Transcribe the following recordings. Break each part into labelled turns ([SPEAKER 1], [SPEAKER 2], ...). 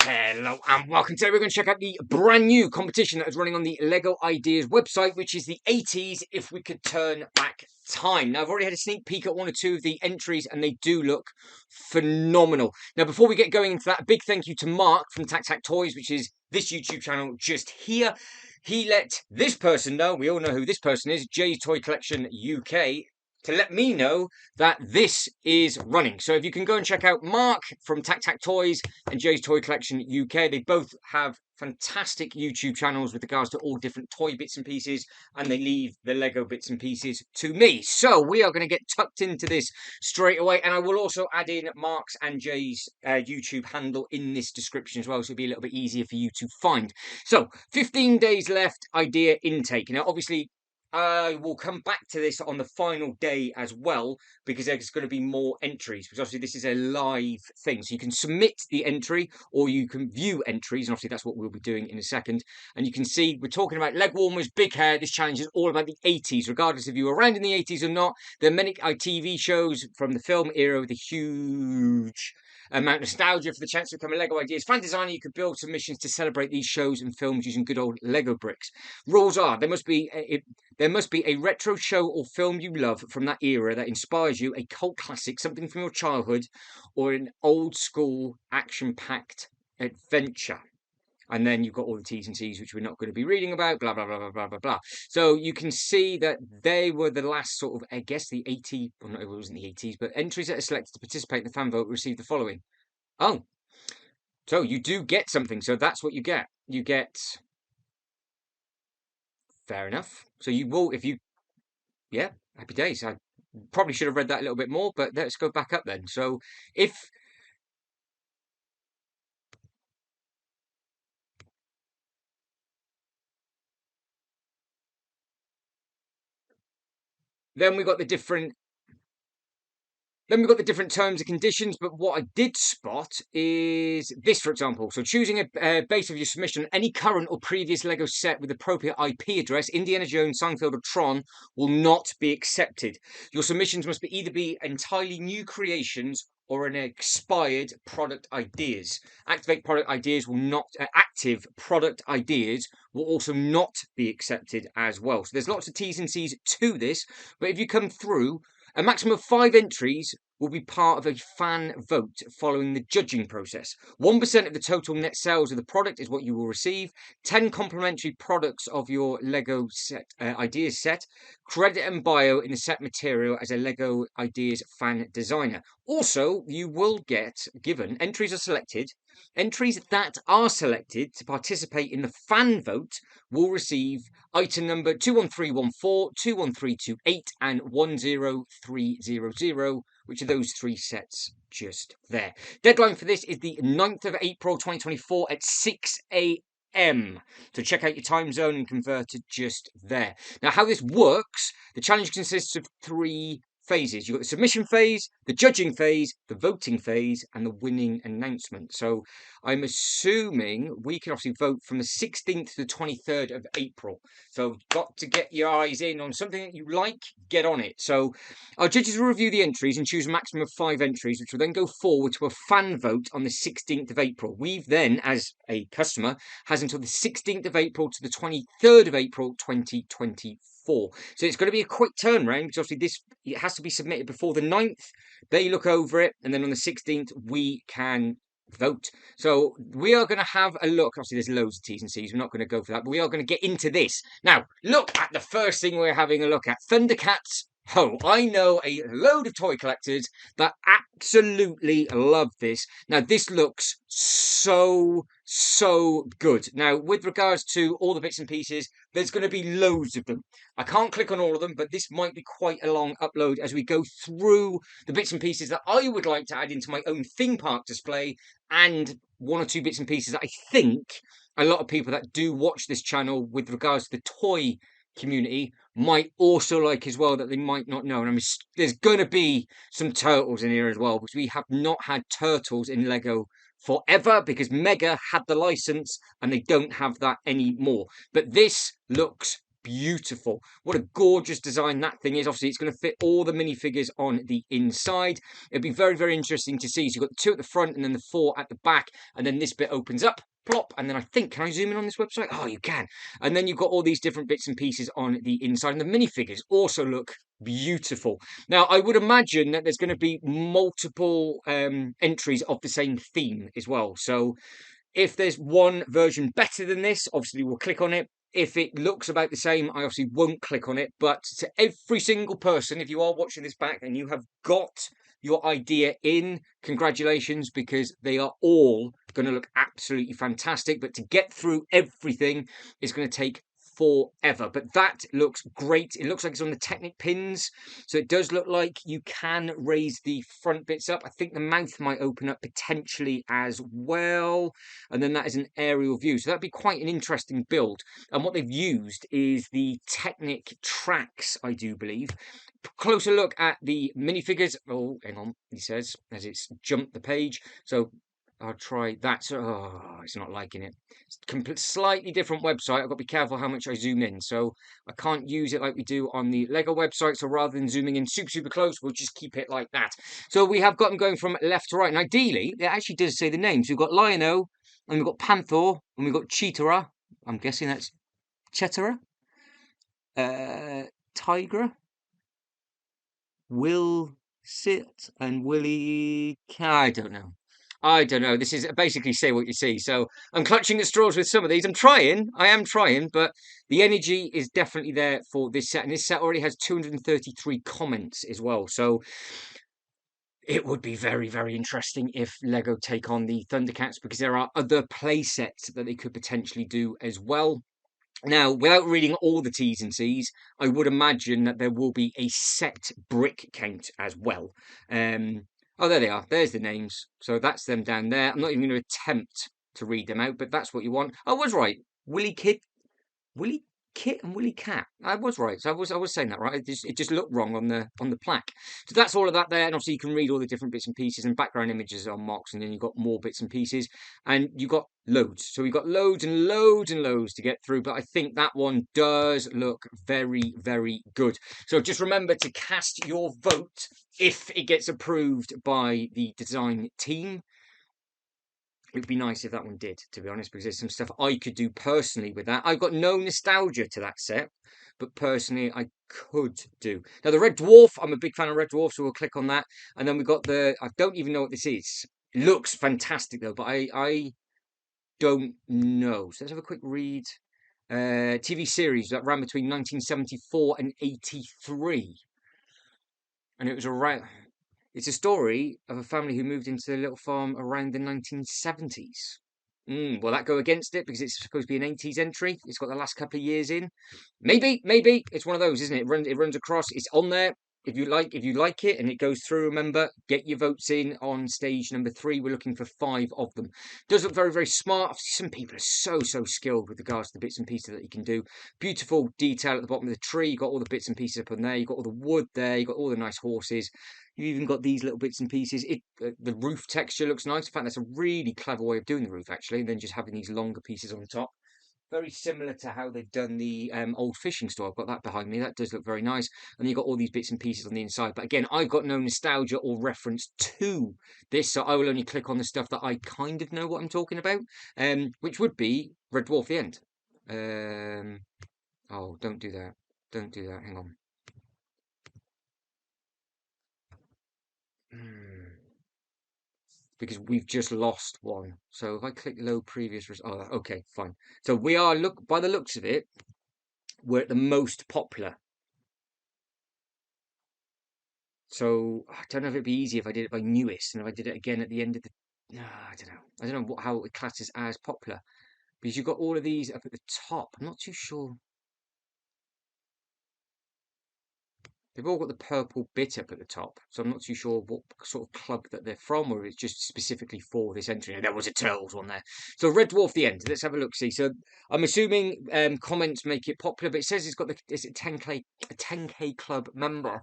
[SPEAKER 1] Hello and welcome. Today we're going to check out the brand new competition that is running on the Lego Ideas website, which is the 80s If We Could Turn Back Time. Now, I've already had a sneak peek at one or two of the entries and they do look phenomenal. Now, before we get going into that, a big thank you to Mark from Tac Toys, which is this YouTube channel just here. He let this person know, we all know who this person is, Jay's Toy Collection UK, to let me know that this is running. So if you can go and check out Mark from Tac Toys and Jay's Toy Collection UK, they both have fantastic YouTube channels with regards to all different toy bits and pieces, and they leave the Lego bits and pieces to me. So we are going to get tucked into this straight away, and I will also add in Mark's and Jay's YouTube handle in this description as well, so it'll be a little bit easier for you to find. So 15 days left, idea intake. Now obviously I will come back to this on the final day as well, because there's going to be more entries, because obviously this is a live thing. So you can submit the entry or you can view entries, and obviously that's what we'll be doing in a second. And you can see we're talking about leg warmers, big hair. This challenge is all about the 80s, regardless if you were around in the 80s or not. There are many TV shows from the film era with a huge amount of nostalgia for the chance to become a Lego Ideas fan designer. You could build submissions to celebrate these shows and films using good old Lego bricks. Rules are there must be a retro show or film you love from that era that inspires you, a cult classic, something from your childhood, or an old school action-packed adventure. And then you've got all the T's and C's, which we're not going to be reading about, blah, blah, blah, blah, blah, blah, blah. So you can see that they were the last sort of, I guess, the 80s, well, no, it wasn't the 80s, but entries that are selected to participate in the fan vote receive the following. Oh, so you do get something. So that's what you get. You get, fair enough. So you will, if you, yeah, happy days. I probably should have read that a little bit more, but let's go back up then. So if, then we got the different terms and conditions, but what I did spot is this, for example. So choosing a base of your submission, any current or previous Lego set with appropriate IP address, Indiana Jones, Seinfeld, or Tron, will not be accepted. Your submissions must either be entirely new creations or an expired product ideas. Active product ideas will also not be accepted as well. So there's lots of T's and C's to this, but if you come through, a maximum of 5 entries will be part of a fan vote following the judging process. 1% of the total net sales of the product is what you will receive. 10 complimentary products of your Lego set ideas set. Credit and bio in the set material as a Lego Ideas fan designer. Also, you will get given entries that are selected to participate in the fan vote will receive item number 21314, 21328, and 10300, which are those 3 sets just there. Deadline for this is the 9th of April 2024 at 6 a.m. So check out your time zone and convert it just there. Now, how this works, the challenge consists of 3 phases. You've got the submission phase, the judging phase, the voting phase, and the winning announcement. So I'm assuming we can obviously vote from the 16th to the 23rd of April. So got to get your eyes in on something that you like, get on it. So our judges will review the entries and choose a maximum of 5 entries, which will then go forward to a fan vote on the 16th of April. We've then, as a customer, has until the 16th of April to the 23rd of April 2024. So it's going to be a quick turnaround, because obviously it has to be submitted before the 9th. They look over it, and then on the 16th we can vote. So we are going to have a look. Obviously there's loads of T's and C's, we're not going to go for that, but we are going to get into this. Now look at the first thing we're having a look at. Thundercats. Oh, I know a load of toy collectors that absolutely love this. Now this looks so good. Now with regards to all the bits and pieces, there's going to be loads of them. I can't click on all of them, but this might be quite a long upload as we go through the bits and pieces that I would like to add into my own theme park display, and 1 or 2 bits and pieces that I think a lot of people that do watch this channel with regards to the toy community might also like as well, that they might not know. And I mean, there's going to be some turtles in here as well, because we have not had turtles in Lego forever, because Mega had the license and they don't have that anymore. But this looks beautiful. What a gorgeous design that thing is. Obviously, it's going to fit all the minifigures on the inside. It'd be very, very interesting to see. So you've got the 2 at the front and then the 4 at the back. And then this bit opens up, plop. And then I think, can I zoom in on this website? Oh, you can. And then you've got all these different bits and pieces on the inside. And the minifigures also look beautiful. Now, I would imagine that there's going to be multiple entries of the same theme as well. So if there's one version better than this, obviously we'll click on it. If it looks about the same, I obviously won't click on it. But to every single person, if you are watching this back and you have got your idea in, congratulations, because they are all going to look absolutely fantastic. But to get through everything is going to take forever. But that looks great. It looks like it's on the Technic pins, so it does look like you can raise the front bits up. I think the mouth might open up potentially as well, and then that is an aerial view, so that'd be quite an interesting build. And what they've used is the Technic tracks, I do believe. Closer look at the minifigures. Oh, hang on, he says as it's jumped the page. So I'll try that. Oh, it's not liking it. It's slightly different website. I've got to be careful how much I zoom in. So I can't use it like we do on the Lego website. So rather than zooming in super, super close, we'll just keep it like that. So we have got them going from left to right. And ideally, it actually does say the names. We've got Lion-O, and we've got Panther, and we've got Cheetara. I'm guessing that's Chetara. Tigra. Will Sit and Willie. I don't know. I don't know. This is basically say what you see. So I'm clutching at straws with some of these. I am trying, but the energy is definitely there for this set. And this set already has 233 comments as well. So it would be very, very interesting if Lego take on the Thundercats, because there are other play sets that they could potentially do as well. Now, without reading all the T's and C's, I would imagine that there will be a set brick count as well. Oh, there they are. There's the names. So that's them down there. I'm not even going to attempt to read them out, but that's what you want. I was right. Willie Kit and Willie Cat. I was right. So I was saying that right. It just looked wrong on the plaque. So that's all of that there, and obviously you can read all the different bits and pieces and background images on mocks, and then you've got more bits and pieces, and you've got loads. So we've got loads and loads and loads to get through, but I think that one does look very, very good. So just remember to cast your vote if it gets approved by the design team. It'd be nice if that one did, to be honest, because there's some stuff I could do personally with that. I've got no nostalgia to that set, but personally I could do. Now, the Red Dwarf, I'm a big fan of Red Dwarf, so we'll click on that. And then we've got I don't even know what this is. It looks fantastic, though, but I don't know. So let's have a quick read. TV series that ran between 1974 and 83. And it was around... It's a story of a family who moved into a little farm around the 1970s. Will that go against it because it's supposed to be an 80s entry? It's got the last couple of years in. Maybe. It's one of those, isn't it? It runs across. It's on there. If you like it and it goes through, remember, get your votes in on stage number 3. We're looking for 5 of them. Does look very, very smart. Some people are so skilled with regards to the bits and pieces that you can do. Beautiful detail at the bottom of the tree. You've got all the bits and pieces up on there. You've got all the wood there. You've got all the nice horses. You've even got these little bits and pieces. The roof texture looks nice. In fact, that's a really clever way of doing the roof, actually, and then just having these longer pieces on top. Very similar to how they've done the old fishing store. I've got that behind me. That does look very nice. And you've got all these bits and pieces on the inside. But again, I've got no nostalgia or reference to this, so I will only click on the stuff that I kind of know what I'm talking about, which would be Red Dwarf the End. Oh, don't do that. Don't do that. Hang on. Because we've just lost one. So if I click low previous, okay, fine. So we are, by the looks of it, we're at the most popular. So I don't know if it'd be easy if I did it by newest and if I did it again at the end of the. No, I don't know. I don't know how it classes as popular, because you've got all of these up at the top. I'm not too sure. They've all got the purple bit up at the top, so I'm not too sure what sort of club that they're from, or it's just specifically for this entry. There was a Turtles one there. So Red Dwarf the End. Let's have a look. See, so I'm assuming comments make it popular, but it says it's got is it 10k club member.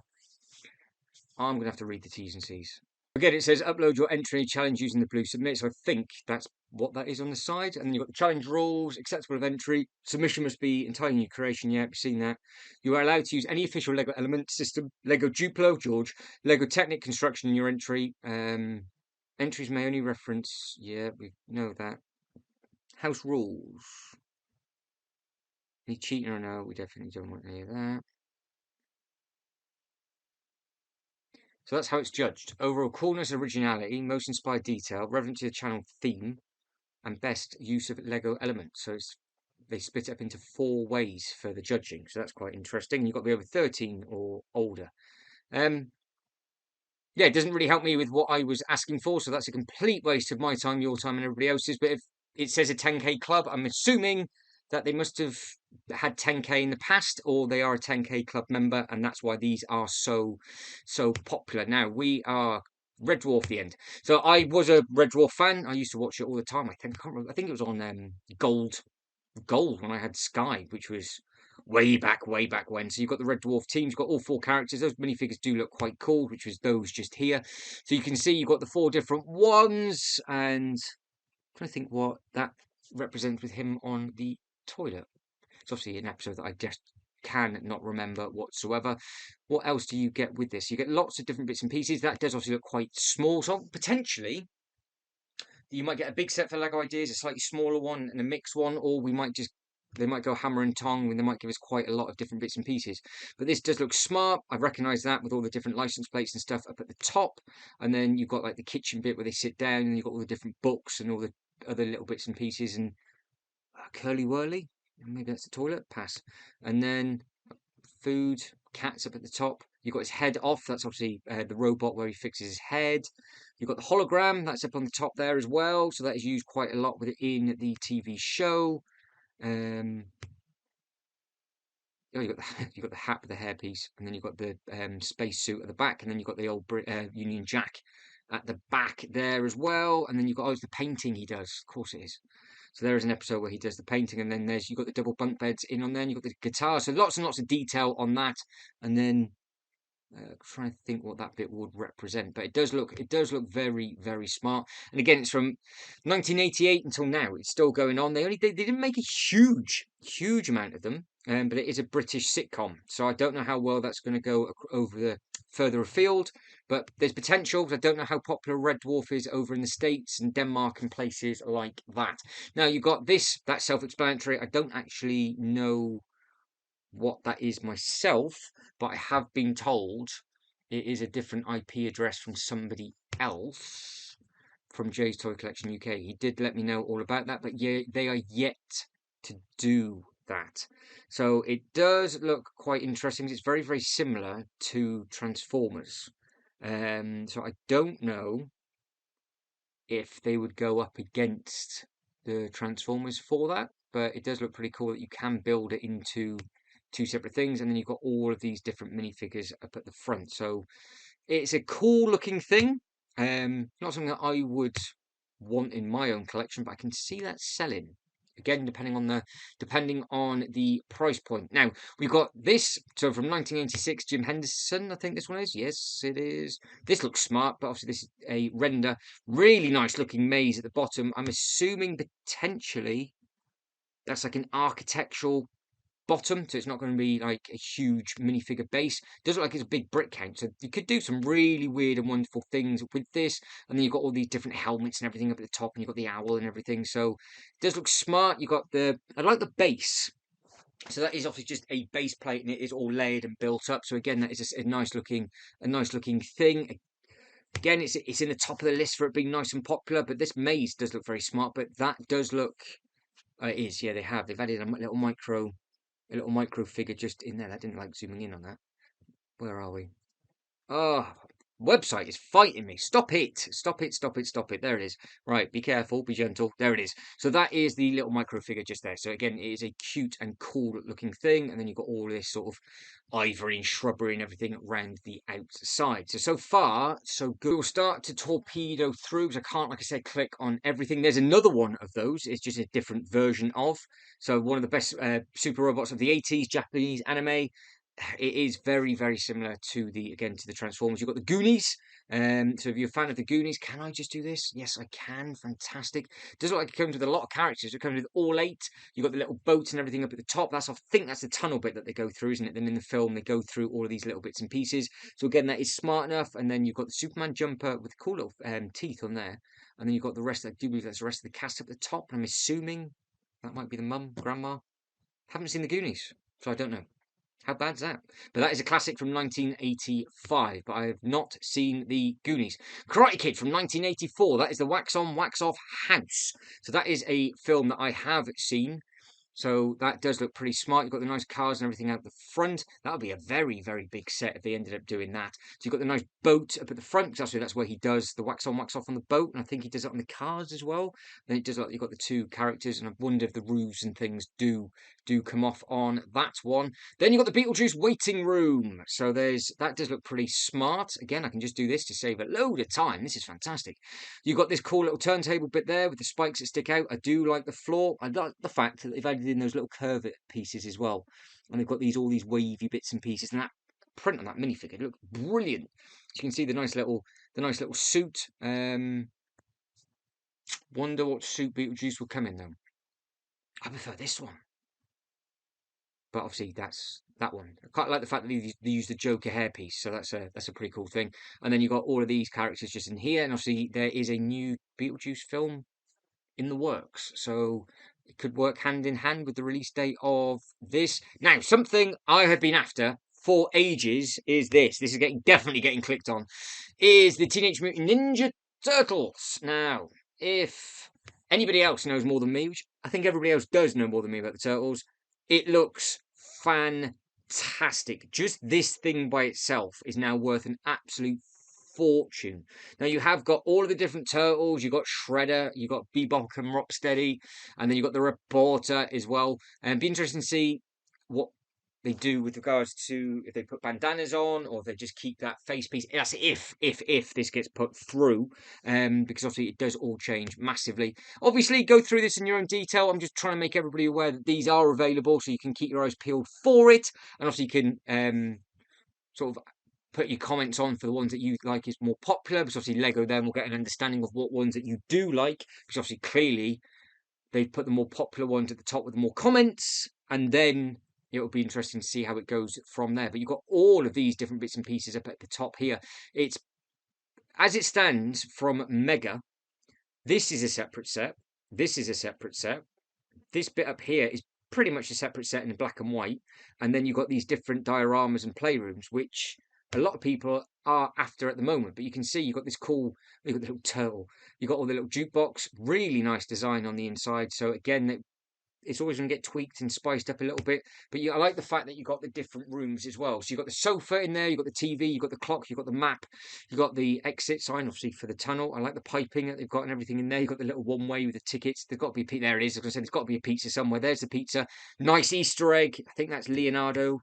[SPEAKER 1] I'm gonna have to read the T's and C's. Again, it says upload your entry challenge using the blue submit. So I think that's what that is on the side. And then you've got the challenge rules, acceptable of entry. Submission must be entirely new creation. Yeah, we've seen that. You are allowed to use any official Lego element system, Lego Duplo, George, Lego Technic construction in your entry. Entries may only reference, yeah, we know that. House rules. Any cheating or no? We definitely don't want any of that. So that's how it's judged. Overall coolness, originality, most inspired detail, relevant to the channel theme, and best use of Lego elements. So they split it up into 4 ways for the judging. So that's quite interesting. You've got to be over 13 or older. Yeah, it doesn't really help me with what I was asking for. So that's a complete waste of my time, your time, and everybody else's. But if it says a 10K club, I'm assuming that they must have had 10K in the past, or they are a 10K club member, and that's why these are so popular. Now we are Red Dwarf the end. So I was a Red Dwarf fan. I used to watch it all the time. I can't remember. I think it was on Gold when I had Sky, which was way back when. So you've got the Red Dwarf teams, you've got all 4 characters. Those minifigures do look quite cool, which was those just here. So you can see you've got the 4 different ones, and I'm trying to think what that represents with him on the toilet. It's obviously an episode that I just can not remember whatsoever. What else do you get with this? You get lots of different bits and pieces. That does obviously look quite small, so potentially you might get a big set for Lego ideas, a slightly smaller one, and a mixed one, or they might go hammer and tong, and they might give us quite a lot of different bits and pieces. But this does look smart. I recognise that with all the different license plates and stuff up at the top, and then you've got like the kitchen bit where they sit down, and you've got all the different books and all the other little bits and pieces, and curly whirly. Maybe that's the toilet. Pass. And then food, cats up at the top. You've got his head off. That's obviously the robot where he fixes his head. You've got the hologram. That's up on the top there as well. So that is used quite a lot within the TV show. Oh, you've got the hat with the hairpiece, and then you've got the space suit at the back, and then you've got the old Union Jack at the back there as well. And then you've got the painting he does. Of course it is. So there is an episode where he does the painting, and then you've got the double bunk beds in on there, and you've got the guitar. So lots and lots of detail on that. And then trying to think what that bit would represent, but it does look very, very smart. And again, it's from 1988 until now. It's still going on. They didn't make a huge amount of them, but it is a British sitcom, so I don't know how well that's going to go over the further afield. But there's potential. I don't know how popular Red Dwarf is over in the States and Denmark and places like that. Now you've got this. That's self-explanatory. I don't actually know what that is myself, but I have been told it is a different IP address from somebody else from Jay's Toy Collection UK. He did let me know all about that, but yeah, they are yet to do that. So it does look quite interesting. It's very, very similar to Transformers. So I don't know if they would go up against the Transformers for that, but it does look pretty cool that you can build it into 2 separate things, and then you've got all of these different minifigures up at the front. So it's a cool looking thing. Not something that I would want in my own collection, but I can see that selling. Again, depending on the price point. Now we've got this. So from 1986, Jim Henderson, I think this one is. Yes, it is. This looks smart, but obviously this is a render. Really nice looking maze at the bottom. I'm assuming potentially that's like an architectural bottom, so it's not going to be like a huge minifigure base. It does look like it's a big brick count, so you could do some really weird and wonderful things with this. And then you've got all these different helmets and everything up at the top, and you've got the owl and everything. So it does look smart. You've got I like the base. So that is obviously just a base plate, and it is all layered and built up. So again, that is a nice looking thing. Again, it's in the top of the list for it being nice and popular. But this maze does look very smart. But that does look, it is. Yeah, they've added a little micro figure just in there. That didn't like zooming in on that. Where are we? Oh, website is fighting me. Stop it. Stop it. Stop it. Stop it. There it is. Right. Be careful. Be gentle. There it is. So that is the little micro figure just there. So again, it is a cute and cool looking thing. And then you've got all this sort of ivory and shrubbery and everything around the outside. So far, so good. We'll start to torpedo through because I can't, like I said, click on everything. There's another one of those. It's just a different version of. So one of the best super robots of the 80s, Japanese anime. it is very, very similar to the Transformers. You've got the Goonies. So if you're a fan of the Goonies, can I just do this? Yes, I can. Fantastic. Does look like it comes with a lot of characters. It comes with all 8. You've got the little boats and everything up at the top. I think that's the tunnel bit that they go through, isn't it? Then in the film, they go through all of these little bits and pieces. So again, that is smart enough. And then you've got the Superman jumper with cool little teeth on there. And then you've got the rest. I do believe that's the rest of the cast up the top. I'm assuming that might be the mum, grandma. Haven't seen the Goonies, so I don't know. How bad's that? But that is a classic from 1985, but I have not seen the Goonies. Karate Kid from 1984, that is the wax on, wax off house. So that is a film that I have seen. So that does look pretty smart. You've got the nice cars and everything out the front. That would be a very, very big set if they ended up doing that. So you've got the nice boat up at the front, because that's where he does the wax on, wax off on the boat. And I think he does it on the cars as well. Then it does like you've got the 2 characters, and I wonder if the roofs and things do come off on that one. Then you've got the Beetlejuice waiting room. So that does look pretty smart. Again, I can just do this to save a load of time. This is fantastic. You've got this cool little turntable bit there with the spikes that stick out. I do like the floor. I like the fact that they've added in those little curve pieces as well. And they've got all these wavy bits and pieces. And that print on that minifigure, it looks brilliant. You can see the nice little suit. Wonder what suit Beetlejuice will come in though. I prefer this one. But obviously that's that one. I quite like the fact that they use the Joker hairpiece, so that's a pretty cool thing. And then you've got all of these characters just in here, and obviously there is a new Beetlejuice film in the works, so it could work hand in hand with the release date of this. Now, something I have been after for ages is this. This is definitely getting clicked on. Is the Teenage Mutant Ninja Turtles. Now, if anybody else knows more than me, which I think everybody else does know more than me about the Turtles, it looks fantastic. Just this thing by itself is now worth an absolute fortune. Now you have got all of the different turtles. You've got Shredder, you've got Bebop and Rocksteady, and then you've got the Reporter as well. And it'd be interesting to see what they do with regards to if they put bandanas on or if they just keep that face piece. That's if this gets put through, because obviously it does all change massively. Obviously, go through this in your own detail. I'm just trying to make everybody aware that these are available, so you can keep your eyes peeled for it, and obviously you can sort of put your comments on for the ones that you like is more popular, because obviously Lego then will get an understanding of what ones that you do like, because obviously clearly they've put the more popular ones at the top with the more comments, and then it'll be interesting to see how it goes from there. But you've got all of these different bits and pieces up at the top here. It's, as it stands from Mega, this is a separate set. This is a separate set. This bit up here is pretty much a separate set in black and white. And then you've got these different dioramas and playrooms, which a lot of people are after at the moment. But you can see you've got this cool, you've got the little turtle. You've got all the little jukebox. Really nice design on the inside. So again, it's always going to get tweaked and spiced up a little bit. But I like the fact that you've got the different rooms as well. So you've got the sofa in there, you've got the TV, you've got the clock, you've got the map, you've got the exit sign, obviously, for the tunnel. I like the piping that they've got and everything in there. You've got the little one-way with the tickets. There's got to be, there it is. As I said, there's got to be a pizza somewhere. There's the pizza. Nice Easter egg. I think that's Leonardo.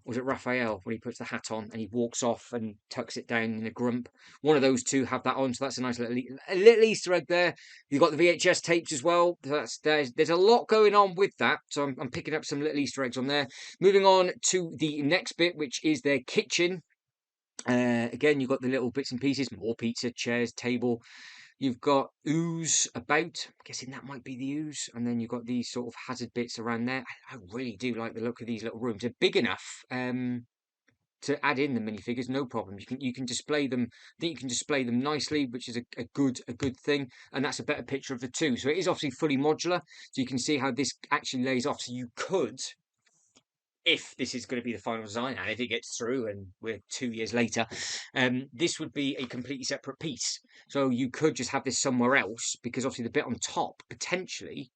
[SPEAKER 1] Was it Raphael when he puts the hat on and he walks off and tucks it down in a grump? One of those two have that on, so that's a nice little Easter egg there. You've got the VHS tapes as well. There's a lot going on with that, so I'm picking up some little Easter eggs on there. Moving on to the next bit, which is their kitchen. Again, you've got the little bits and pieces, more pizza, chairs, table. You've got ooze about. I'm guessing that might be the ooze. And then you've got these sort of hazard bits around there. I really do like the look of these little rooms. They're big enough to add in the minifigures, no problem. You can display them. I think you can display them nicely, which is a good thing. And that's a better picture of the two. So it is obviously fully modular. So you can see how this actually lays off. So you could, if this is going to be the final design, and if it gets through and we're 2 years later, this would be a completely separate piece. So you could just have this somewhere else, because obviously the bit on top, potentially,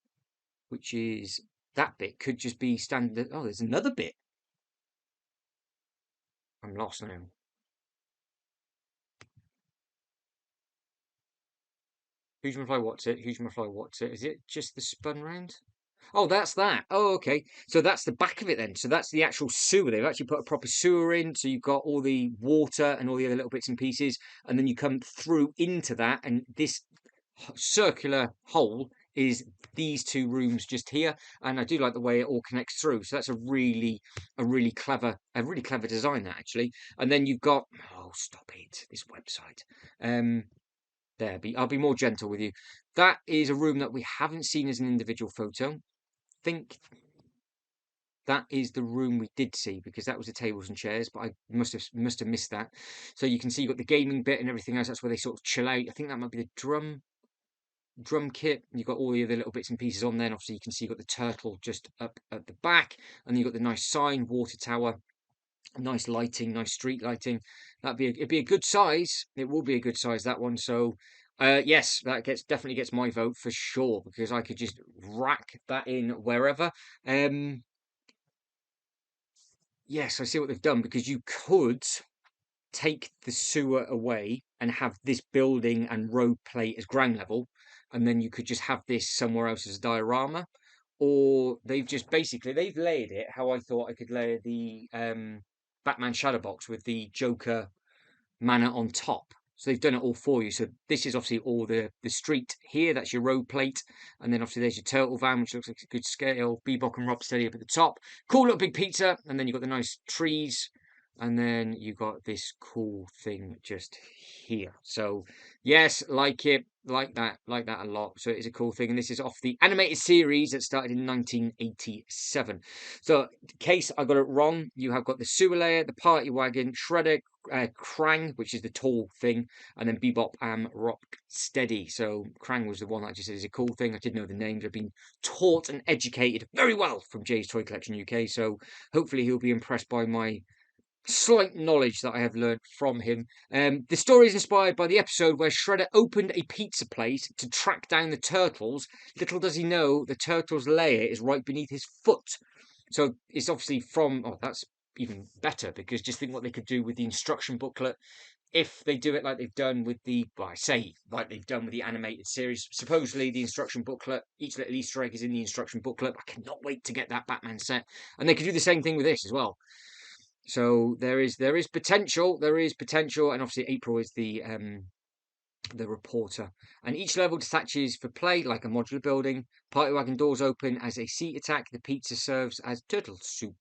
[SPEAKER 1] which is that bit, could just be standard. Oh, there's another bit. I'm lost now. Who's gonna fly? What's it? Who's gonna fly? What's it? Is it just the spun round? Oh, that's that. Oh, okay. So that's the back of it then. So that's the actual sewer. They've actually put a proper sewer in. So you've got all the water and all the other little bits and pieces. And then you come through into that. And this circular hole is these two rooms just here, and I do like the way it all connects through. So that's a really clever design, that actually. And then you've got, oh stop it, this website. I'll be more gentle with you. That is a room that we haven't seen as an individual photo. I think that is the room we did see, because that was the tables and chairs, but I must have missed that. So you can see you've got the gaming bit and everything else. That's where they sort of chill out. I think that might be the drum kit. You've got all the other little bits and pieces on there. And obviously you can see you've got the turtle just up at the back, and then you've got the nice sign, water tower, nice lighting, nice street lighting. It'd be a good size. It will be a good size, that one. So yes, that definitely gets my vote for sure, because I could just rack that in wherever. Yes, I see what they've done, because you could take the sewer away and have this building and road plate as ground level, and then you could just have this somewhere else as a diorama. Or they've just basically layered it how I thought I could layer the Batman shadow box with the Joker manor on top. So they've done it all for you. So this is obviously all the street here. That's your road plate. And then obviously there's your turtle van, which looks like a good scale. Bebop and Rocksteady up at the top. Cool little big pizza. And then you've got the nice trees. And then you've got this cool thing just here. So yes, like it, like that a lot. So it is a cool thing. And this is off the animated series that started in 1987. So in case I got it wrong, you have got the sewer layer, the party wagon, Shredder, Krang, which is the tall thing, and then Bebop and Rocksteady. So Krang was the one that I just said is a cool thing. I didn't know the names. I've been taught and educated very well from Jay's Toy Collection UK. So hopefully he'll be impressed by my slight knowledge that I have learned from him. The story is inspired by the episode where Shredder opened a pizza place to track down the turtles. Little does he know the turtle's lair is right beneath his foot. So it's obviously from, oh, that's even better, because just think what they could do with the instruction booklet if they do it like they've done with like they've done with the animated series. Supposedly the instruction booklet, each little Easter egg is in the instruction booklet. I cannot wait to get that Batman set. And they could do the same thing with this as well. So there is potential, and obviously April is the reporter. And each level detaches for play like a modular building. Party wagon doors open as a seat attack. The pizza serves as turtle soup.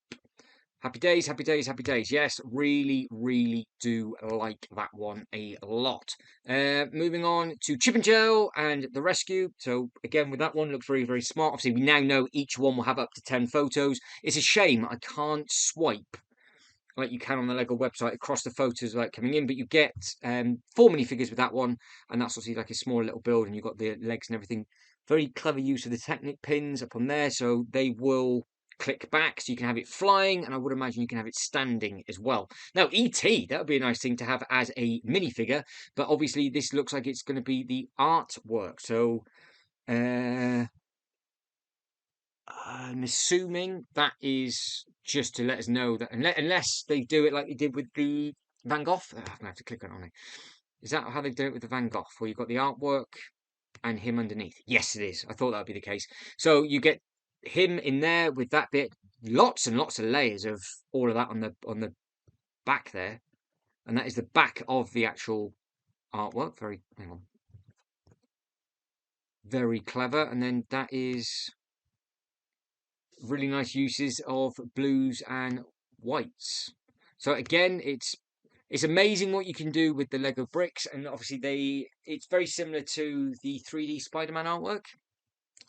[SPEAKER 1] Happy days, happy days, happy days. Yes, really do like that one a lot. Moving on to Chip and Joe and the Rescue. So again, with that one, looks very smart. Obviously, we now know each one will have up to 10 photos. It's a shame I can't swipe like you can on the Lego website across the photos like coming in, but you get 4 minifigures with that one, and that's obviously like a small little build, and you've got the legs and everything. Very clever use of the Technic pins up on there, so they will click back, so you can have it flying, and I would imagine you can have it standing as well. Now, E.T., that would be a nice thing to have as a minifigure, but obviously this looks like it's going to be the artwork, so I'm assuming that is just to let us know that unless they do it like they did with the Van Gogh, I'm gonna have to click on it. Is that how they've done it with the Van Gogh, where you've got the artwork and him underneath? Yes, it is. I thought that would be the case. So you get him in there with that bit, lots and lots of layers of all of that on the back there, and that is the back of the actual artwork. Hang on, very clever. And then that is really nice uses of blues and whites. So again, it's amazing what you can do with the Lego bricks, and obviously it's very similar to the 3D Spider-Man artwork.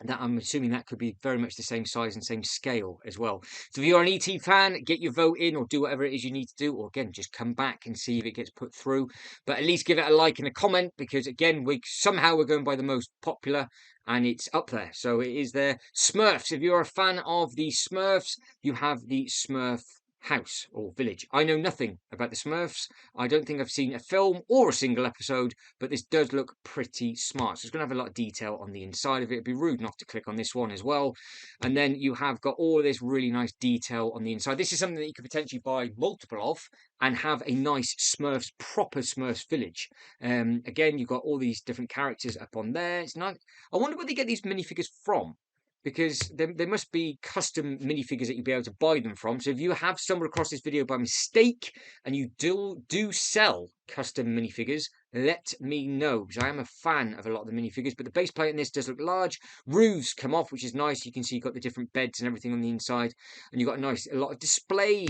[SPEAKER 1] That I'm assuming that could be very much the same size and same scale as well. So if you're an ET fan, get your vote in or do whatever it is you need to do, or again, just come back and see if it gets put through. But at least give it a like and a comment, because again, we're going by the most popular, and it's up there. So it is there. Smurfs. If you're a fan of the Smurfs, you have the Smurf house or village. I know nothing about the Smurfs. I don't think I've seen a film or a single episode, but this does look pretty smart. So it's going to have a lot of detail on the inside of it. It'd be rude not to click on this one as well. And then you have got all of this really nice detail on the inside. This is something that you could potentially buy multiple of and have a nice Smurfs, proper Smurfs village. Again, you've got all these different characters up on there. It's nice. I wonder where they get these minifigures from, because there must be custom minifigures that you'll be able to buy them from. So if you have stumbled across this video by mistake and you do sell custom minifigures, let me know, because I am a fan of a lot of the minifigures. But the base plate in this does look large. Roofs come off, which is nice. You can see you've got the different beds and everything on the inside, and you've got a lot of display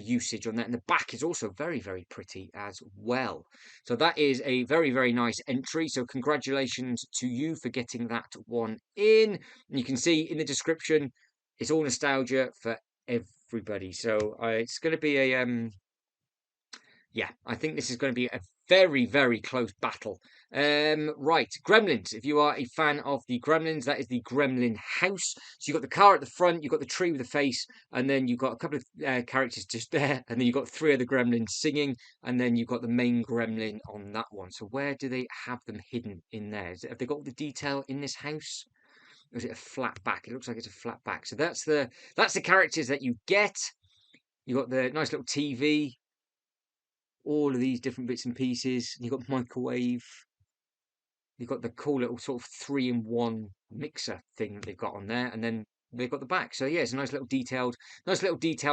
[SPEAKER 1] usage on that. And the back is also very, very pretty as well. So that is a very, very nice entry. So congratulations to you for getting that one in. And you can see in the description, it's all nostalgia for everybody. So it's going to be a yeah, I think this is going to be a very, very close battle. Right, Gremlins. If you are a fan of the Gremlins, that is the Gremlin house. So you've got the car at the front, you've got the tree with the face, and then you've got a couple of characters just there, and then you've got three of the Gremlins singing, and then you've got the main Gremlin on that one. So where do they have them hidden in there? Have they got all the detail in this house? Or is it a flat back? It looks like it's a flat back. So that's the characters that you get. You've got the nice little TV, all of these different bits and pieces. You've got microwave. You've got the cool little sort of 3-in-1 mixer thing that they've got on there, and then they've got the back. So yeah, it's a nice little detailed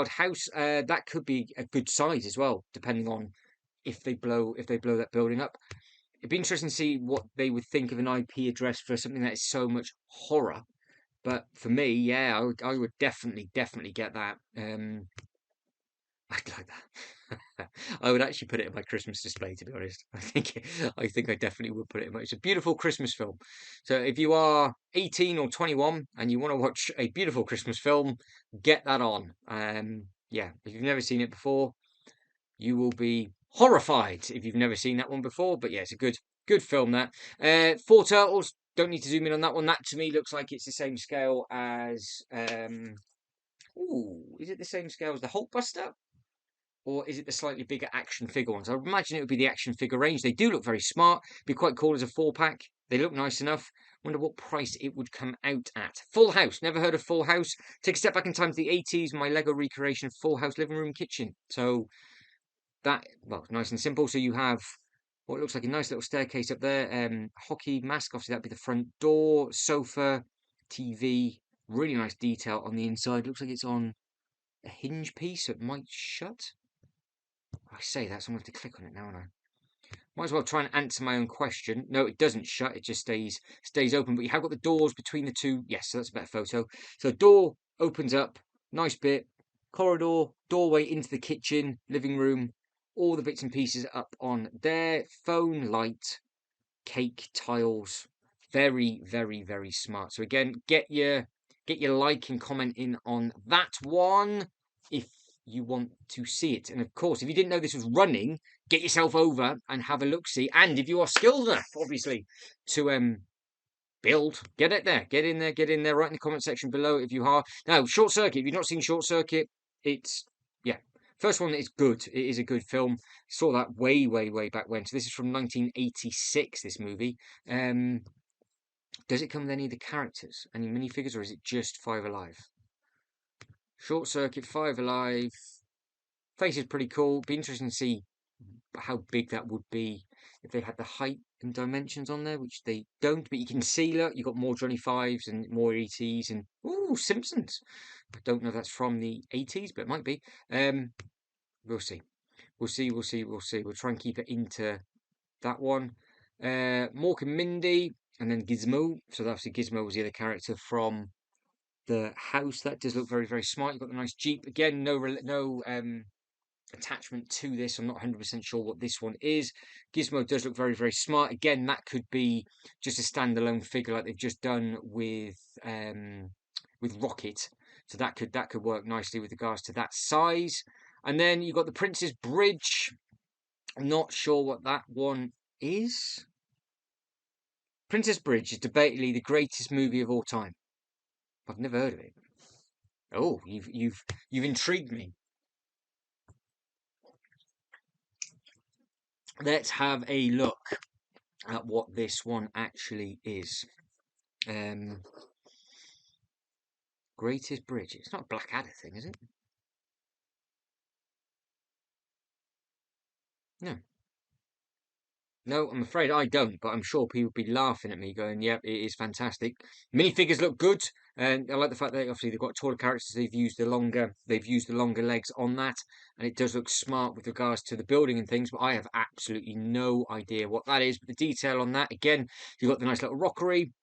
[SPEAKER 1] house. That could be a good size as well, depending on if they blow that building up. It'd be interesting to see what they would think of an IP address for something that is so much horror. But for me, yeah, I would definitely get that. I'd like that. I would actually put it in my Christmas display, to be honest. I think I definitely would put it in my. It's a beautiful Christmas film. So if you are 18 or 21 and you want to watch a beautiful Christmas film, get that on. Yeah, if you've never seen it before, you will be horrified if you've never seen that one before. But yeah, it's a good film. That Four Turtles. Don't need to zoom in on that one. That to me looks like it's the same scale as. Ooh, is it the same scale as the Hulkbuster? Or is it the slightly bigger action figure ones? I would imagine it would be the action figure range. They do look very smart. Be quite cool as a 4-pack. They look nice enough. Wonder what price it would come out at. Full House. Never heard of Full House. Take a step back in time to the 80s. My Lego recreation of Full House living room kitchen. So that, well, nice and simple. So you have what looks like a nice little staircase up there. Hockey mask. Obviously that'd be the front door. Sofa. TV. Really nice detail on the inside. Looks like it's on a hinge piece, so it might shut. I say that, so I'm going to have to click on it now, and I might as well try and answer my own question. No, it doesn't shut; it just stays open. But you have got the doors between the two. Yes, so that's a better photo. So door opens up, nice bit, corridor, doorway into the kitchen, living room, all the bits and pieces up on there. Phone, light, cake, tiles. Very, very, very smart. So again, get your like and comment in on that one if you want to see it. And of course, if you didn't know this was running, get yourself over and have a look-see. And if you are skilled enough, obviously, to build, get in there, write in the comment section below if you are. Now, Short Circuit, if you've not seen Short Circuit, it's, yeah, first one is good. It is a good film. Saw that way, way, way back when. So this is from 1986, this movie. Does it come with any of the characters? Any minifigures, or is it just Five Alive? Short Circuit, Five Alive. Face is pretty cool. Be interesting to see how big that would be if they had the height and dimensions on there, which they don't. But you can see, look, you've got more Johnny Fives and more ETs and ooh, Simpsons. I don't know if that's from the 80s, but it might be. We'll see. We'll see. We'll try and keep it into that one. Mork and Mindy, and then Gizmo. So obviously Gizmo was the other character from the house. That does look very, very smart. You've got the nice Jeep. Again, no attachment to this. I'm not 100% sure what this one is. Gizmo does look very, very smart. Again, that could be just a standalone figure like they've just done with Rocket. So that could work nicely with regards to that size. And then you've got the Princess Bridge. I'm not sure what that one is. Princess Bridge is debatably the greatest movie of all time. I've never heard of it. Oh, you've intrigued me. Let's have a look at what this one actually is. Greatest Bridge. It's not a Blackadder thing, is it? No. No, I'm afraid I don't, but I'm sure people would be laughing at me going, yep, it is fantastic. Minifigures look good. And I like the fact that obviously they've got taller characters. They've used the longer legs on that, and it does look smart with regards to the building and things. But I have absolutely no idea what that is. But the detail on that, again, you've got the nice little rockery.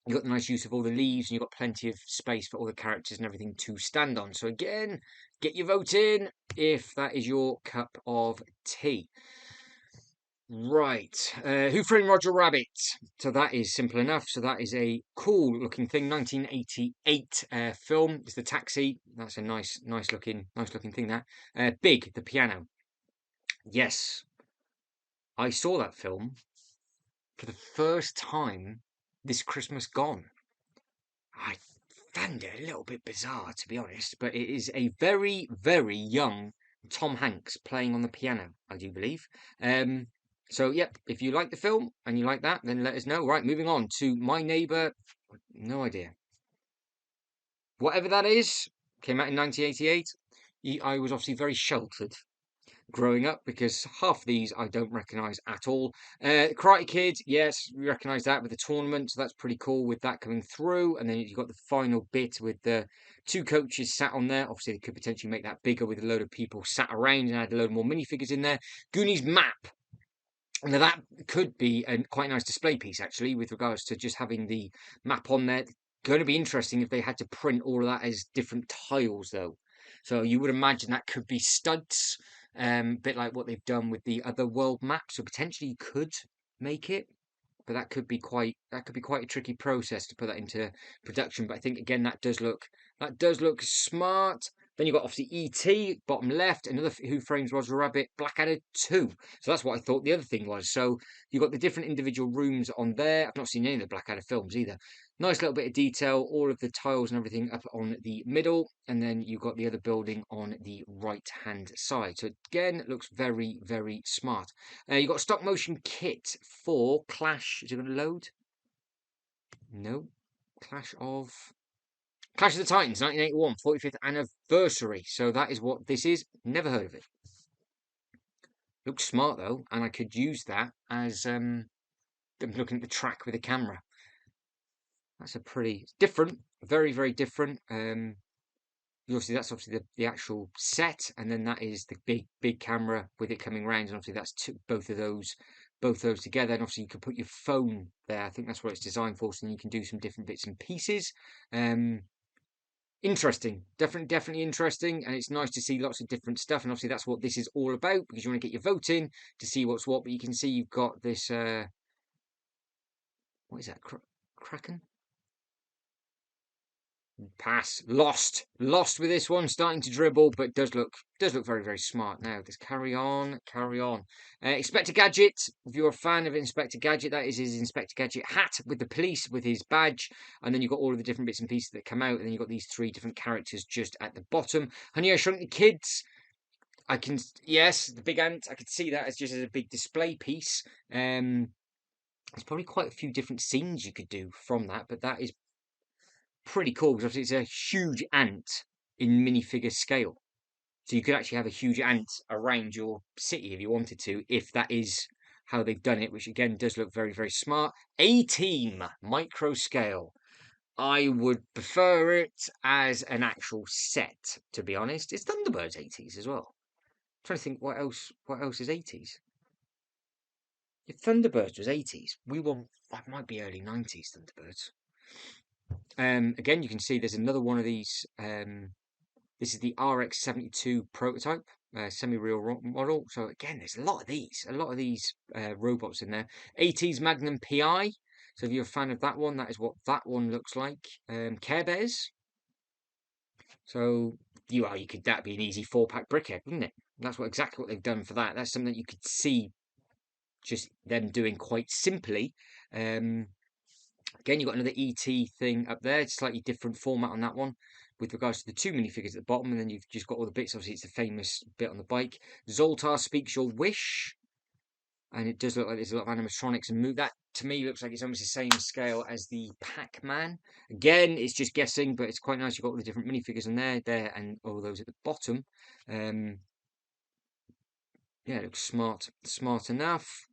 [SPEAKER 1] You've got the nice use of all the leaves, and you've got plenty of space for all the characters and everything to stand on. So again, get your vote in if that is your cup of tea. Right, Who Framed Roger Rabbit? So that is simple enough. So that is a cool looking thing. 1988 film. It's the taxi. That's a nice looking thing. That Big, the piano. Yes, I saw that film for the first time this Christmas gone. I found it a little bit bizarre, to be honest, but it is a very, very young Tom Hanks playing on the piano, I do believe. So, yep, if you like the film and you like that, then let us know. Right, moving on to My Neighbour. No idea. Whatever that is, came out in 1988. I was obviously very sheltered growing up because half these I don't recognise at all. Karate Kid, yes, we recognise that with the tournament, so that's pretty cool with that coming through. And then you've got the final bit with the two coaches sat on there. Obviously, they could potentially make that bigger with a load of people sat around and add a load more minifigures in there. Goonies map. Now that could be a quite nice display piece actually, with regards to just having the map on there. Going to be interesting if they had to print all of that as different tiles though. So you would imagine that could be studs, bit like what they've done with the other world maps. So potentially you could make it, but that could be quite a tricky process to put that into production. But I think again that does look smart. Then you've got obviously E.T. bottom left, another Who Frames Roger Rabbit, Blackadder 2. So that's what I thought the other thing was. So you've got the different individual rooms on there. I've not seen any of the Blackadder films either. Nice little bit of detail, all of the tiles and everything up on the middle, and then you've got the other building on the right hand side. So again, it looks very, very smart. You've got a stop motion kit for Clash. Is it going to load? No. Clash of the Titans, 1981, 45th anniversary. So that is what this is. Never heard of it. Looks smart though, and I could use that as I'm looking at the track with the camera. That's a pretty different, very, very different. You'll see that's obviously the actual set, and then that is the big camera with it coming round, and obviously that's both those together. And obviously you can put your phone there. I think that's what it's designed for, so then you can do some different bits and pieces. Interesting, definitely interesting, and it's nice to see lots of different stuff. And obviously that's what this is all about, because you want to get your vote in to see what's what. But you can see you've got this. What is that? Kraken? Pass. Lost with this one. Starting to dribble, but does look very, very smart. Now let's carry on. Inspector Gadget. If you're a fan of Inspector Gadget, that is his Inspector Gadget hat with the police with his badge, and then you've got all of the different bits and pieces that come out, and then you've got these three different characters just at the bottom. Honey, I Shrunk the Kids. Yes, the big ant. I could see that as just as a big display piece. There's probably quite a few different scenes you could do from that, but that is pretty cool because obviously it's a huge ant in minifigure scale. So you could actually have a huge ant around your city if you wanted to, if that is how they've done it, which again does look very, very smart. A-Team, micro scale. I would prefer it as an actual set, to be honest. It's Thunderbirds 80s as well. I'm trying to think what else is 80s. If Thunderbirds was 80s, that might be early 90s Thunderbirds. Again, you can see there's another one of these. This is the RX-72 prototype, semi-real model. So again, there's a lot of these robots in there. 80s Magnum PI. So if you're a fan of that one, that is what that one looks like. Care Bears. So that'd be an easy 4-pack brickhead, wouldn't it? That's exactly what they've done for that. That's something that you could see just them doing quite simply. Again, you've got another ET thing up there. It's slightly different format on that one with regards to the two minifigures at the bottom, and then you've just got all the bits. Obviously, it's the famous bit on the bike. Zoltar Speaks Your Wish, and it does look like there's a lot of animatronics and move. That to me looks like it's almost the same scale as the Pac-Man. Again, it's just guessing, but it's quite nice. You've got all the different minifigures in there, and all those at the bottom. Yeah, it looks smart enough.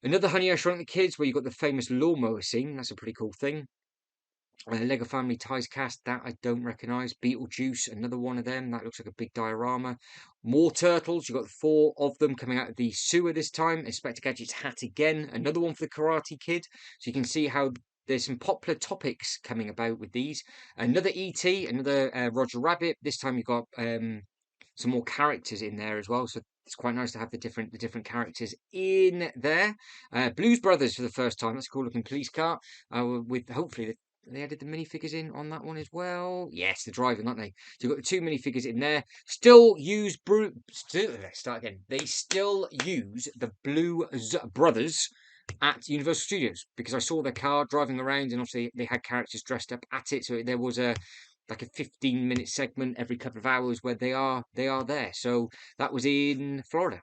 [SPEAKER 1] Another Honey, I Shrunk the Kids, where you've got the famous lawnmower scene. That's a pretty cool thing. Lego Family Ties cast, that I don't recognise. Beetlejuice, another one of them. That looks like a big diorama. More turtles. You've got 4 of them coming out of the sewer this time. Inspector Gadget's hat again. Another one for the Karate Kid. So you can see how there's some popular topics coming about with these. Another E.T., another Roger Rabbit. This time you've got some more characters in there as well. So it's quite nice to have the different characters in there. Blues Brothers for the first time. That's a cool looking police car. With hopefully they added the minifigures in on that one as well. Yes, they're driving, aren't they? So you've got the 2 minifigures in there. Still use let's start again. They still use the Blues Brothers at Universal Studios because I saw their car driving around, and obviously they had characters dressed up at it. So there was a 15-minute segment every couple of hours where they are there. So that was in Florida.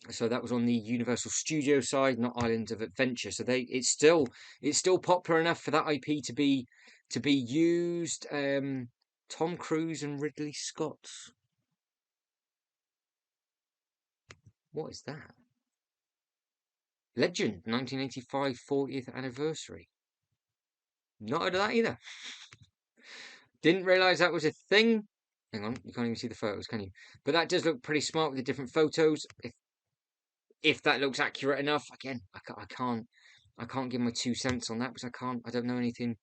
[SPEAKER 1] So that was on the Universal Studio side, not Islands of Adventure. So it's still popular enough for that IP to be used. Tom Cruise and Ridley Scott. What is that? Legend 1985 40th anniversary. Not heard of that either. Didn't realise that was a thing. Hang on, you can't even see the photos, can you? But that does look pretty smart with the different photos. If that looks accurate enough, again, I can't give my 2 cents on that because I don't know anything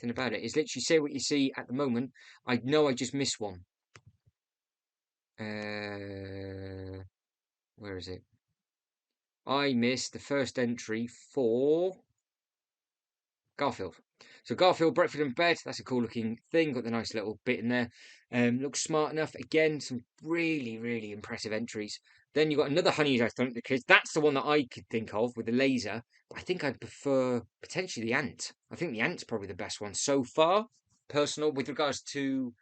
[SPEAKER 1] about it. It's literally say what you see at the moment. I know I just missed one. Where is it? I missed the first entry for Garfield. So Garfield, Breakfast in Bed, that's a cool looking thing. Got the nice little bit in there. Looks smart enough. Again, some really, really impressive entries. Then you've got another Honey I Thunk the Kids. That's the one that I could think of with the laser. But I think I'd prefer potentially the Ant. I think the Ant's probably the best one so far. Personal with regards to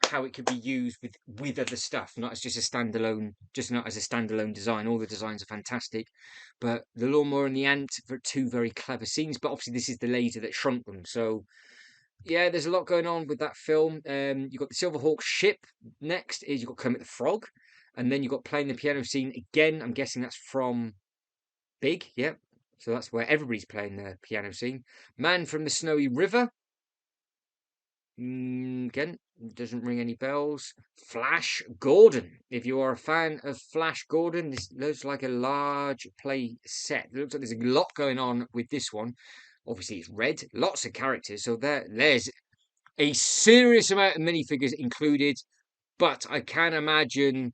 [SPEAKER 1] how it could be used with other stuff, not as just a standalone, just not as a standalone design. All the designs are fantastic, but the lawnmower and the ant for 2 very clever scenes. But obviously, this is the laser that shrunk them. So yeah, there's a lot going on with that film. You've got the Silverhawk ship. Next is you've got Kermit the Frog, and then you've got playing the piano scene again. I'm guessing that's from Big. Yep. So that's where everybody's playing the piano scene. Man from the Snowy River. Again, doesn't ring any bells. Flash Gordon. If you are a fan of Flash Gordon, this looks like a large play set. It looks like there's a lot going on with this one. Obviously, it's red, lots of characters. So there's a serious amount of minifigures included. But I can imagine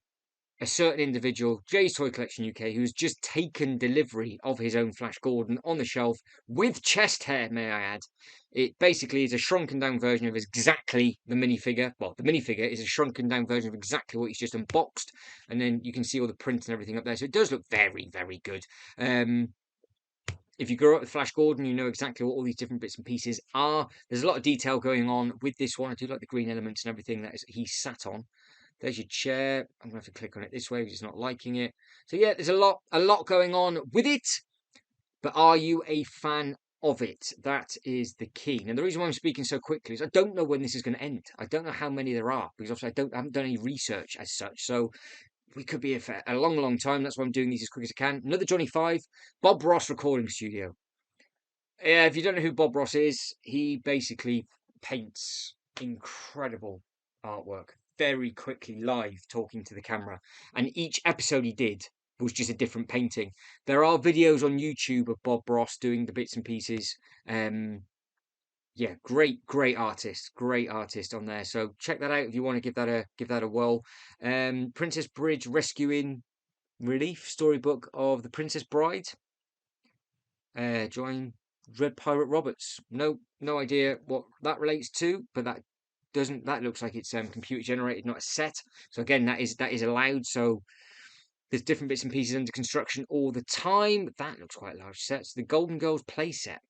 [SPEAKER 1] a certain individual, Jay's Toy Collection UK, who's just taken delivery of his own Flash Gordon on the shelf with chest hair, may I add. It basically is a shrunken down version of exactly the minifigure. Well, the minifigure is a shrunken down version of exactly what he's just unboxed. And then you can see all the prints and everything up there. So it does look very, very good. If you grew up with Flash Gordon, you know exactly what all these different bits and pieces are. There's a lot of detail going on with this one. I do like the green elements and everything that he sat on. There's your chair. I'm going to have to click on it this way because it's not liking it. So yeah, there's a lot going on with it. But are you a fan of it? That is the key. Now, the reason why I'm speaking so quickly is I don't know when this is going to end. I don't know how many there are because obviously I haven't done any research as such. So we could be a long, long time. That's why I'm doing these as quick as I can. Another Johnny 5, Bob Ross Recording Studio. Yeah, if you don't know who Bob Ross is, he basically paints incredible artwork very quickly live talking to the camera. And each episode he did was just a different painting. There are videos on YouTube of Bob Ross doing the bits and pieces. Yeah, great artist on there. So check that out if you want to give that a whirl. Princess Bridge Rescuing Relief storybook of the Princess Bride. Join Red Pirate Roberts. No idea what that relates to, but that looks like it's computer generated, not a set. So again, that is allowed. So there's different bits and pieces under construction all the time. That looks quite a large set. So the Golden Girls play set.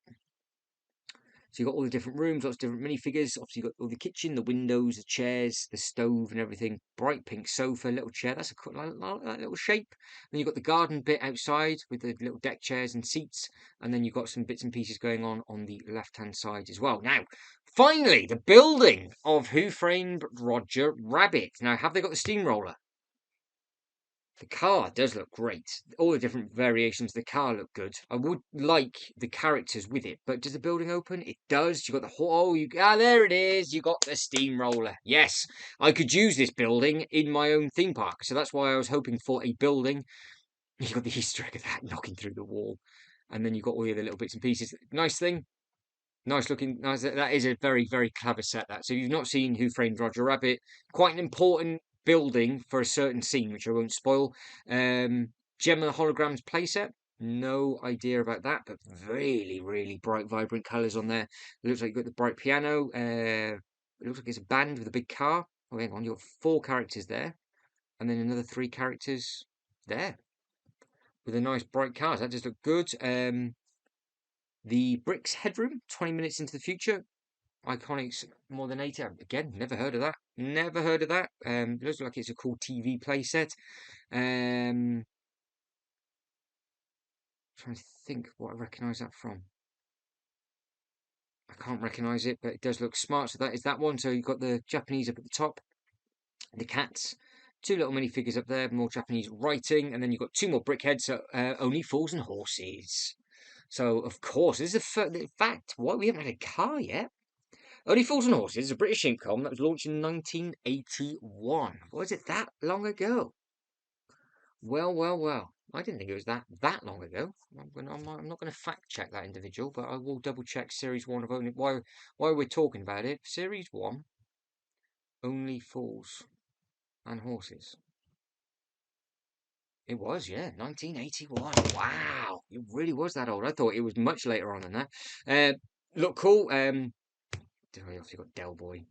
[SPEAKER 1] So you've got all the different rooms, lots of different minifigures. Obviously, you've got all the kitchen, the windows, the chairs, the stove, and everything. Bright pink sofa, little chair. That's a cool little shape. Then you've got the garden bit outside with the little deck chairs and seats. And then you've got some bits and pieces going on the left-hand side as well. Now, finally, the building of Who Framed Roger Rabbit. Now, have they got the steamroller? The car does look great. All the different variations of the car look good. I would like the characters with it, but does the building open? It does. You got the whole. There it is. You got the steamroller. Yes, I could use this building in my own theme park, so that's why I was hoping for a building. You got the Easter egg of that knocking through the wall, and then you got all the other little bits and pieces. Nice thing. Nice looking. Nice. That is a very, very clever set. That. So if you've not seen Who Framed Roger Rabbit, quite an important building for a certain scene, which I won't spoil. Gem of the Holograms playset. No idea about that, but really, really bright, vibrant colours on there. It looks like you've got the bright piano. It looks like it's a band with a big car. Oh, hang on, you've got 4 characters there, and then another 3 characters there with a nice bright car. That does look good. The Bricks Headroom, 20 minutes into the future. Iconics more than 80. Again, never heard of that. Never heard of that. It looks like it's a cool TV playset. Trying to think what I recognise that from. I can't recognise it, but it does look smart. So that is that one. So you've got the Japanese up at the top, the cats, 2 little minifigures up there, more Japanese writing, and then you've got 2 more brickheads. So only fools and horses. So of course, this is a fact. What, we haven't had a car yet. Only Fools and Horses is a British sitcom that was launched in 1981. Was it that long ago? Well, well, well. I didn't think it was that long ago. I'm not going to fact check that individual, but I will double check Series 1 of Only. Why we're talking about it? Series 1, Only Fools and Horses. It was, yeah, 1981. Wow, it really was that old. I thought it was much later on than that. Look cool. I obviously got Del Boy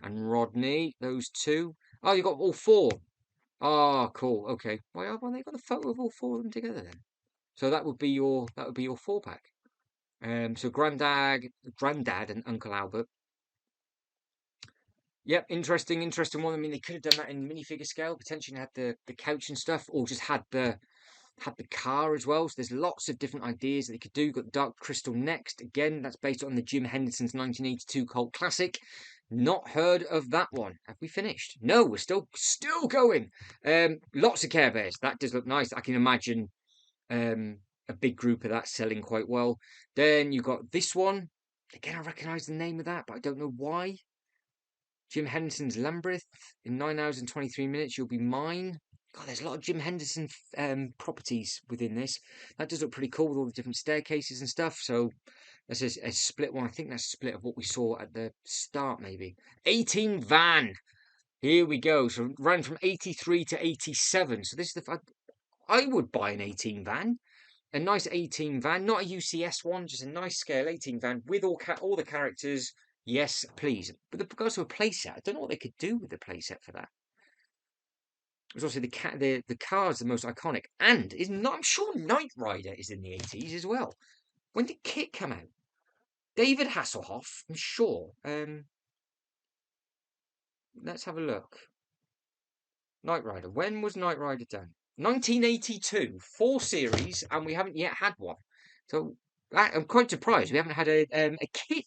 [SPEAKER 1] and Rodney, those 2. Oh, you got all 4. Ah, cool. Okay. Well, they got the photo of all 4 of them together then. So that would be your 4-pack. So Grandad, and Uncle Albert. Yep, interesting one. I mean, they could have done that in minifigure scale. Potentially had the couch and stuff, or just had the car as well. So there's lots of different ideas that they could do. Got Dark Crystal next. Again, that's based on the Jim Henderson's 1982 cult classic. Not heard of that one. Have we finished? No, we're still going. Lots of Care Bears. That does look nice. I can imagine a big group of that selling quite well. Then you got this one. Again, I recognise the name of that, but I don't know why. Jim Henderson's Lambeth. In 9 hours and 23 minutes, you'll be mine. God, there's a lot of Jim Henderson properties within this. That does look pretty cool with all the different staircases and stuff. So that's a split one. I think that's a split of what we saw at the start, maybe. 18 van. Here we go. So ran from 83 to 87. So this is the. I would buy an 18 van. A nice 18 van, not a UCS one, just a nice scale 18 van with all the characters. Yes, please. But with regards to a playset, I don't know what they could do with the playset for that. There's also the car's the most iconic, and is not. I'm sure Knight Rider is in the 80s as well. When did Kit come out? David Hasselhoff, I'm sure. Let's have a look. Knight Rider. When was Knight Rider done? 1982. 4 series, and we haven't yet had one. So I'm quite surprised we haven't had a kit.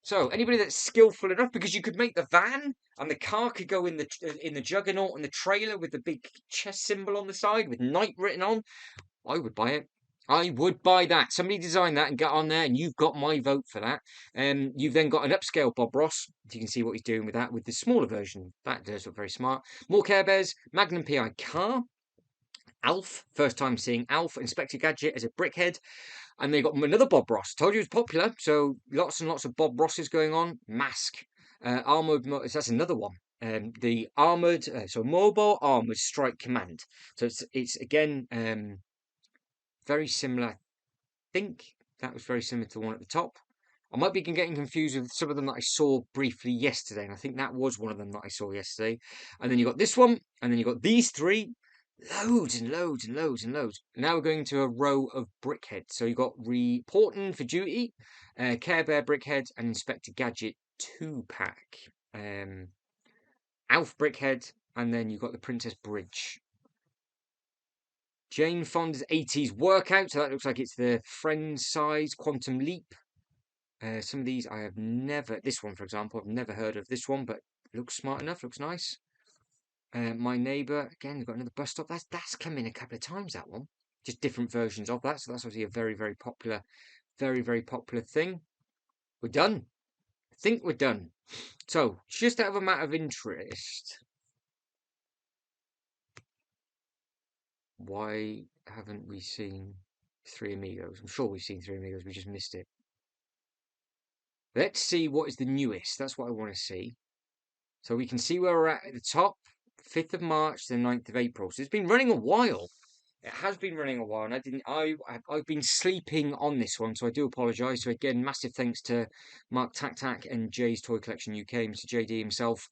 [SPEAKER 1] So anybody that's skillful enough, because you could make the van and the car could go in the Juggernaut and the trailer with the big chest symbol on the side with Knight written on. I would buy it. I would buy that. Somebody design that and get on there, and you've got my vote for that. You've then got an upscale Bob Ross. You can see what he's doing with that with the smaller version. That does look very smart. More Care Bears, Magnum PI car. Alf, first time seeing Alf, Inspector Gadget as a brickhead. And they got another Bob Ross. Told you it was popular, so lots and lots of Bob Rosses going on. Mask, armored. That's another one. The armored, so mobile armored strike command. So it's again very similar. I think that was very similar to the one at the top. I might be getting confused with some of them that I saw briefly yesterday, and I think that was one of them that I saw yesterday. And then you got this one, and then you got these 3. Loads and loads and loads and loads. Now we're going to a row of brickheads. So you've got Reporting for Duty, Care Bear Brickhead, and Inspector Gadget 2-pack. Alf Brickhead, and then you've got the Princess Bridge. Jane Fonda's 80s workout. So that looks like it's the Friends size Quantum Leap. Some of these I have never. This one, for example, I've never heard of this one, but looks smart enough. Looks nice. My neighbour, again, we've got another bus stop. That's come in a couple of times, that one. Just different versions of that. So that's obviously a very, very popular, very, very popular thing. We're done. I think we're done. So, just out of a matter of interest, why haven't we seen Three Amigos? I'm sure we've seen Three Amigos, we just missed it. Let's see what is the newest. That's what I want to see. So we can see where we're at the top, 5th of March to the 9th of April. So it's been running a while. It has been running a while, and I've been sleeping on this one, so I do apologise. So again, massive thanks to Mark Tac and Jay's Toy Collection UK, Mr. JD himself,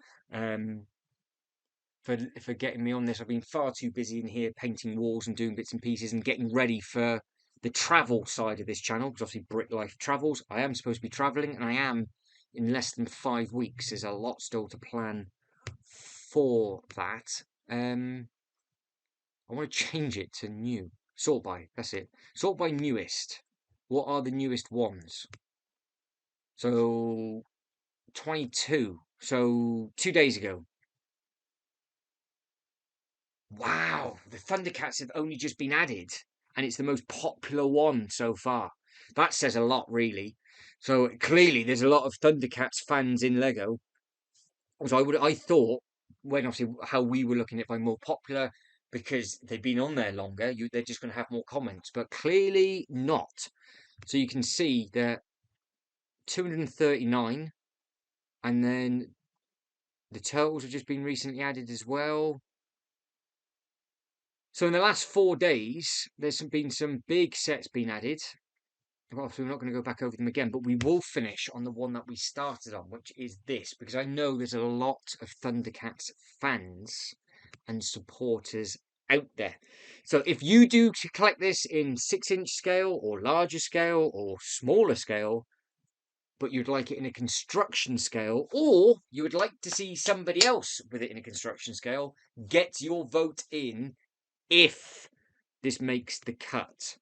[SPEAKER 1] for getting me on this. I've been far too busy in here painting walls and doing bits and pieces and getting ready for the travel side of this channel, because obviously Brick Life travels. I am supposed to be travelling, and I am in less than 5 weeks. There's a lot still to plan for that. I want to change it to new. Sort by, that's it. Sort by newest. What are the newest ones? So 22. So 2 days ago. Wow, the Thundercats have only just been added, and it's the most popular one so far. That says a lot, really. So clearly, there's a lot of Thundercats fans in Lego. So I thought, when obviously how we were looking at by more popular, because they've been on there longer, they're just going to have more comments, but clearly not. So you can see that 239, and then the turtles have just been recently added as well. So in the last 4 days, there's been some big sets being added. Obviously, we're not going to go back over them again, but we will finish on the one that we started on, which is this, because I know there's a lot of Thundercats fans and supporters out there. So if you do collect this in 6-inch scale or larger scale or smaller scale, but you'd like it in a construction scale, or you would like to see somebody else with it in a construction scale, get your vote in if this makes the cut.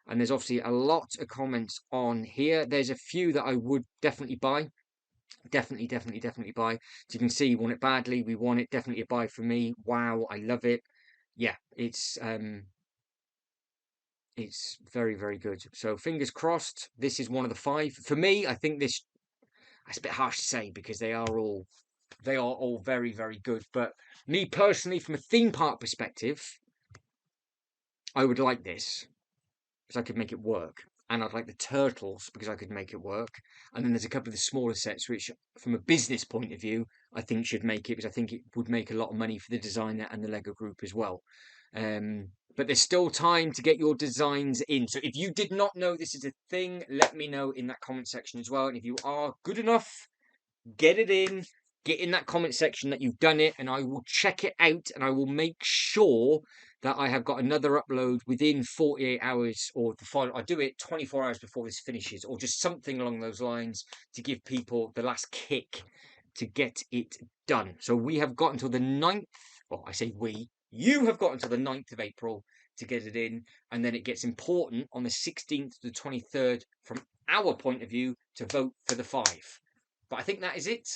[SPEAKER 1] And there's obviously a lot of comments on here. There's a few that I would definitely buy. Definitely buy. So you can see, want it badly, we want it, definitely a buy for me. Wow, I love it. Yeah, it's very, very good. So fingers crossed, this is one of the 5. For me, I think this, that's a bit harsh to say because they are all very, very good. But me personally, from a theme park perspective, I would like this because I could make it work. And I'd like the turtles because I could make it work. And then there's a couple of the smaller sets which, from a business point of view, I think should make it, because I think it would make a lot of money for the designer and the Lego group as well. But there's still time to get your designs in. So if you did not know this is a thing, let me know in that comment section as well. And if you are good enough, get it in. Get in that comment section that you've done it, and I will check it out, and I will make sure that I have got another upload within 48 hours, or the final. I do it 24 hours before this finishes, or just something along those lines to give people the last kick to get it done. So we have got until the 9th. Well, I say we. You have got until the 9th of April to get it in, and then it gets important on the 16th to the 23rd from our point of view to vote for the 5. But I think that is it.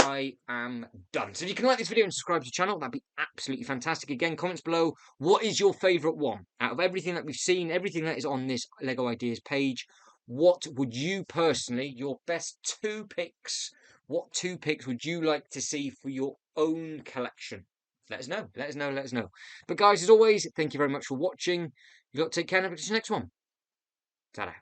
[SPEAKER 1] I am done. So if you can like this video and subscribe to the channel, that'd be absolutely fantastic. Again, comments below. What is your favourite one? Out of everything that we've seen, everything that is on this LEGO Ideas page, what would you personally, your best 2 picks, what 2 picks would you like to see for your own collection? Let us know. Let us know. Let us know. But guys, as always, thank you very much for watching. You got to take care and I'll see you next one. Ta-da.